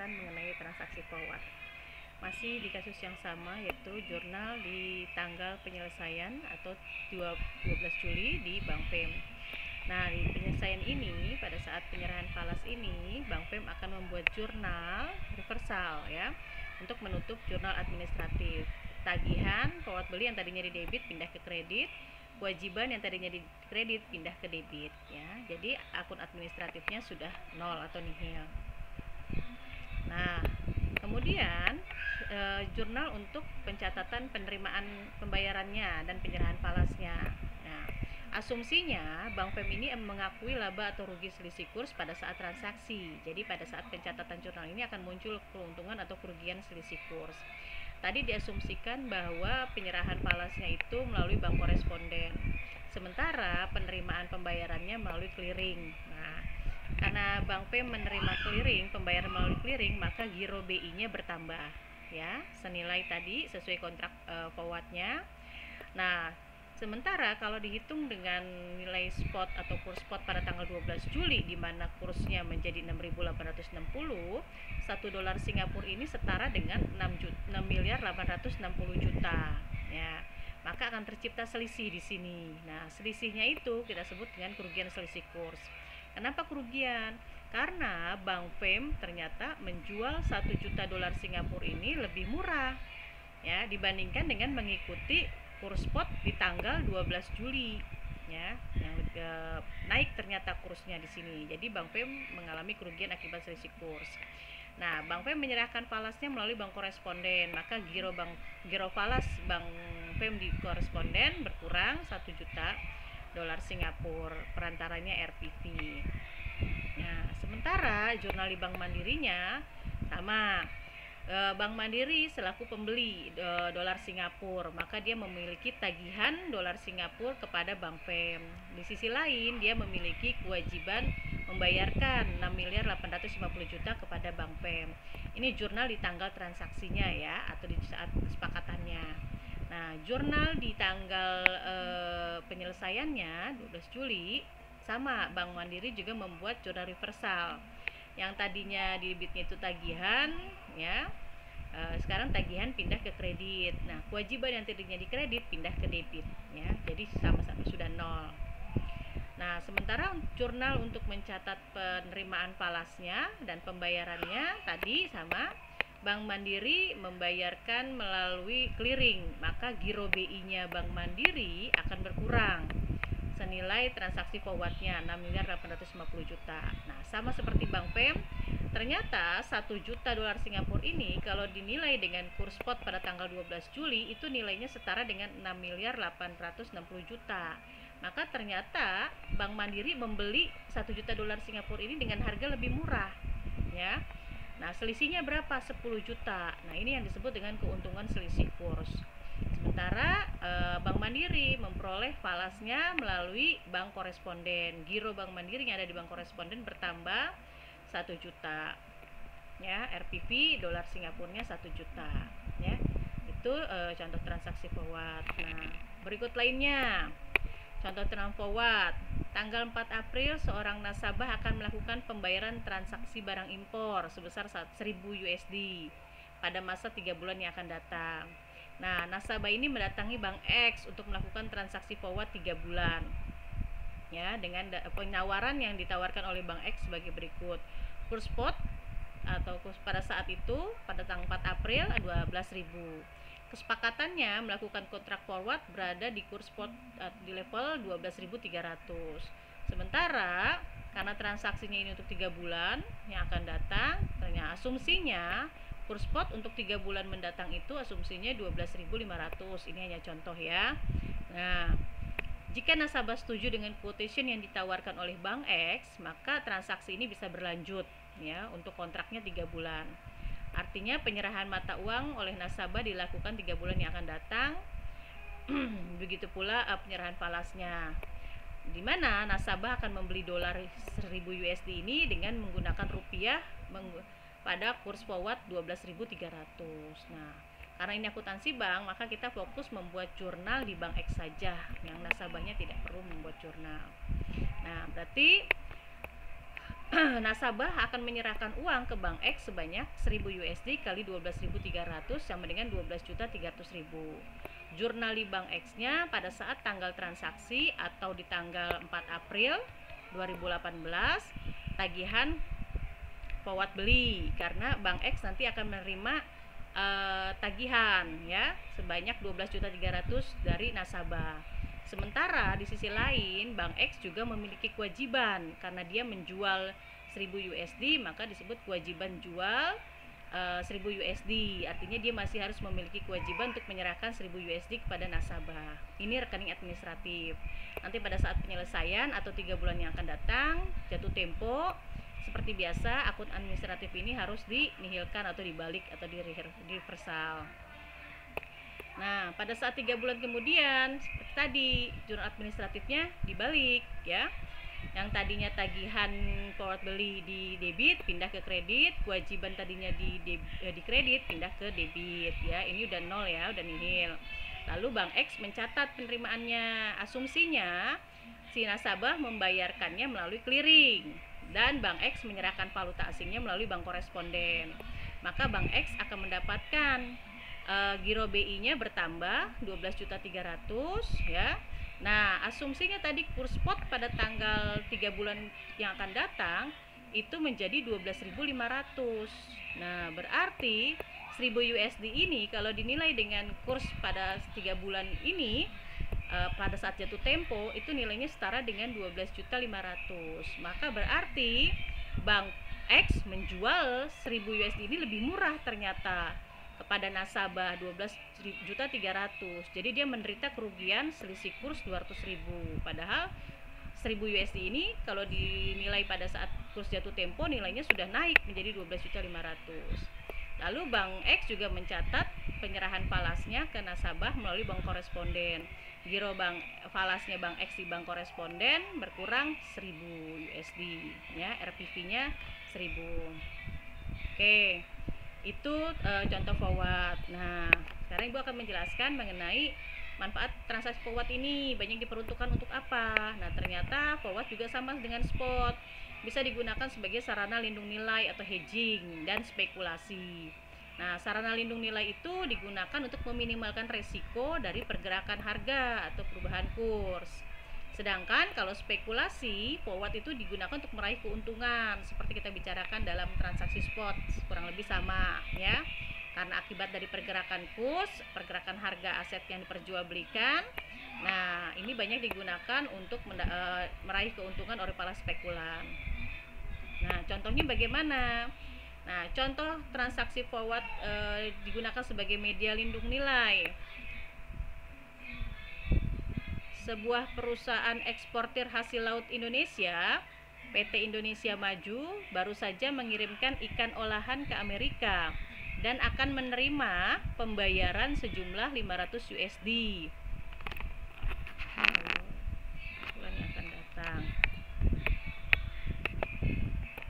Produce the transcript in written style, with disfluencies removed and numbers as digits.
pembahasan mengenai transaksi forward. Masih di kasus yang sama, yaitu jurnal di tanggal penyelesaian atau 12 Juli di Bank PEM. Nah, di penyelesaian ini, pada saat penyerahan falas ini, Bank PEM akan membuat jurnal reversal ya, untuk menutup jurnal administratif. Tagihan forward beli yang tadinya di debit pindah ke kredit, kewajiban yang tadinya di kredit pindah ke debit ya. Jadi akun administratifnya sudah nol atau nihil. Nah, kemudian jurnal untuk pencatatan penerimaan pembayarannya dan penyerahan falasnya. Nah, asumsinya Bank PEM ini mengakui laba atau rugi selisih kurs pada saat transaksi. Jadi pada saat pencatatan jurnal ini akan muncul keuntungan atau kerugian selisih kurs. Tadi diasumsikan bahwa penyerahan falasnya itu melalui bank koresponden, sementara penerimaan pembayarannya melalui clearing. Nah, karena Bank PEM menerima clearing, pembayaran melalui clearing, maka giro BI-nya bertambah ya, senilai tadi sesuai kontrak forwardnya. Nah, sementara kalau dihitung dengan nilai spot atau kurs spot pada tanggal 12 Juli di mana kursnya menjadi 6.860, 1 dolar Singapura ini setara dengan 6.860 juta ya. Maka akan tercipta selisih di sini. Nah, selisihnya itu kita sebut dengan kerugian selisih kurs. Kenapa kerugian? Karena Bank PEM ternyata menjual 1 juta dolar Singapura ini lebih murah ya dibandingkan dengan mengikuti kurs spot di tanggal 12 Juli ya, yang naik ternyata kursnya di sini. Jadi Bank PEM mengalami kerugian akibat selisih kurs. Nah, Bank PEM menyerahkan falasnya melalui bank koresponden, maka giro falas Bank PEM di koresponden berkurang 1 juta dolar Singapura, perantaranya RPV. Nah, sementara jurnal di Bank Mandirinya sama. Bank Mandiri selaku pembeli dolar Singapura, maka dia memiliki tagihan dolar Singapura kepada Bank PEM. Di sisi lain, dia memiliki kewajiban membayarkan 6.850 juta kepada Bank PEM. Ini jurnal di tanggal transaksinya ya, atau di saat kesepakatannya. Nah, jurnal di tanggal penyelesaiannya 12 Juli sama, Bank Mandiri juga membuat jurnal reversal. Yang tadinya di debitnya itu tagihan ya, sekarang tagihan pindah ke kredit. Nah, kewajiban yang tadinya di kredit pindah ke debit ya, jadi sama-sama sudah nol. Nah, sementara jurnal untuk mencatat penerimaan falasnya dan pembayarannya tadi sama, Bank Mandiri membayarkan melalui clearing, maka giro BI-nya Bank Mandiri akan berkurang senilai transaksi forwardnya 6.850 juta. Nah, sama seperti Bank PEM, ternyata 1 juta dolar Singapura ini kalau dinilai dengan kurs spot pada tanggal 12 Juli itu nilainya setara dengan 6.860 juta. Maka ternyata Bank Mandiri membeli 1 juta dolar Singapura ini dengan harga lebih murah ya. Nah, selisihnya berapa? 10 juta. Nah, ini yang disebut dengan keuntungan selisih kurs. Sementara Bank Mandiri memperoleh falasnya melalui bank koresponden. Giro Bank Mandiri yang ada di bank koresponden bertambah 1 juta ya, RPV dolar Singapurnya 1 juta ya. Itu contoh transaksi forward. Nah, berikut lainnya. Contoh transaksi forward. Tanggal 4 April seorang nasabah akan melakukan pembayaran transaksi barang impor sebesar 1.000 USD pada masa 3 bulan yang akan datang. Nah, nasabah ini mendatangi Bank X untuk melakukan transaksi forward 3 bulan ya, dengan penawaran yang ditawarkan oleh Bank X sebagai berikut. Kurs spot atau kurs pada saat itu pada tanggal 4 April 12.000. Kesepakatannya melakukan kontrak forward berada di kurs spot di level 12.300. Sementara karena transaksinya ini untuk 3 bulan yang akan datang, ternyata asumsinya kurs spot untuk 3 bulan mendatang itu asumsinya 12.500. Ini hanya contoh ya. Nah, jika nasabah setuju dengan quotation yang ditawarkan oleh Bank X, maka transaksi ini bisa berlanjut ya untuk kontraknya 3 bulan. Artinya penyerahan mata uang oleh nasabah dilakukan 3 bulan yang akan datang. Begitu pula penyerahan falasnya, di mana nasabah akan membeli dolar 1.000 USD ini dengan menggunakan rupiah pada kurs forward 12.300. Nah, karena ini akuntansi bank, maka kita fokus membuat jurnal di Bank X saja, yang nasabahnya tidak perlu membuat jurnal. Nah, berarti nasabah akan menyerahkan uang ke Bank X sebanyak 1000 USD kali 12.300 sama dengan 12.300.000. Jurnali Bank X-nya pada saat tanggal transaksi atau di tanggal 4 April 2018 tagihan forward beli, karena Bank X nanti akan menerima tagihan ya sebanyak 12.300.000 dari nasabah. Sementara di sisi lain Bank X juga memiliki kewajiban karena dia menjual 1000 USD, maka disebut kewajiban jual 1000 USD. Artinya dia masih harus memiliki kewajiban untuk menyerahkan 1000 USD kepada nasabah. Ini rekening administratif. Nanti pada saat penyelesaian atau 3 bulan yang akan datang, jatuh tempo, seperti biasa akun administratif ini harus dinihilkan atau dibalik atau di reversal. Nah, pada saat 3 bulan kemudian, seperti tadi, jurnal administratifnya dibalik ya. Yang tadinya tagihan forward beli di debit pindah ke kredit, kewajiban tadinya di kredit pindah ke debit ya. Ini udah nol ya, udah nihil. Lalu Bank X mencatat penerimaannya. Asumsinya si nasabah membayarkannya melalui clearing dan Bank X menyerahkan valuta asingnya melalui bank koresponden. Maka Bank X akan mendapatkan giro BI-nya bertambah 12.300 ya. Nah, asumsinya tadi kurs spot pada tanggal 3 bulan yang akan datang itu menjadi 12.500. Nah, berarti 1000 USD ini kalau dinilai dengan kurs pada 3 bulan ini pada saat jatuh tempo itu nilainya setara dengan 12.500. Maka berarti Bank X menjual 1000 USD ini lebih murah ternyata kepada nasabah 12.300. Jadi dia menderita kerugian selisih kurs 200.000. Padahal 1000 USD ini kalau dinilai pada saat kurs jatuh tempo nilainya sudah naik menjadi 12.500. Lalu Bank X juga mencatat penyerahan falasnya ke nasabah melalui bank koresponden. Giro bank falasnya Bank X di bank koresponden berkurang 1000 USD ya, RPV-nya 1000. Oke. Itu contoh forward. Nah, sekarang Ibu akan menjelaskan mengenai manfaat transaksi forward ini banyak diperuntukkan untuk apa. Nah, ternyata forward juga sama dengan spot, bisa digunakan sebagai sarana lindung nilai atau hedging dan spekulasi. Nah, sarana lindung nilai itu digunakan untuk meminimalkan resiko dari pergerakan harga atau perubahan kurs. Sedangkan kalau spekulasi, forward itu digunakan untuk meraih keuntungan seperti kita bicarakan dalam transaksi spot, kurang lebih sama ya. Karena akibat dari pergerakan kurs, pergerakan harga aset yang diperjualbelikan. Nah, ini banyak digunakan untuk meraih keuntungan oleh para spekulan. Nah, contohnya bagaimana? Nah, contoh transaksi forward digunakan sebagai media lindung nilai. Sebuah perusahaan eksportir hasil laut Indonesia, PT Indonesia Maju, baru saja mengirimkan ikan olahan ke Amerika dan akan menerima pembayaran sejumlah 500 USD.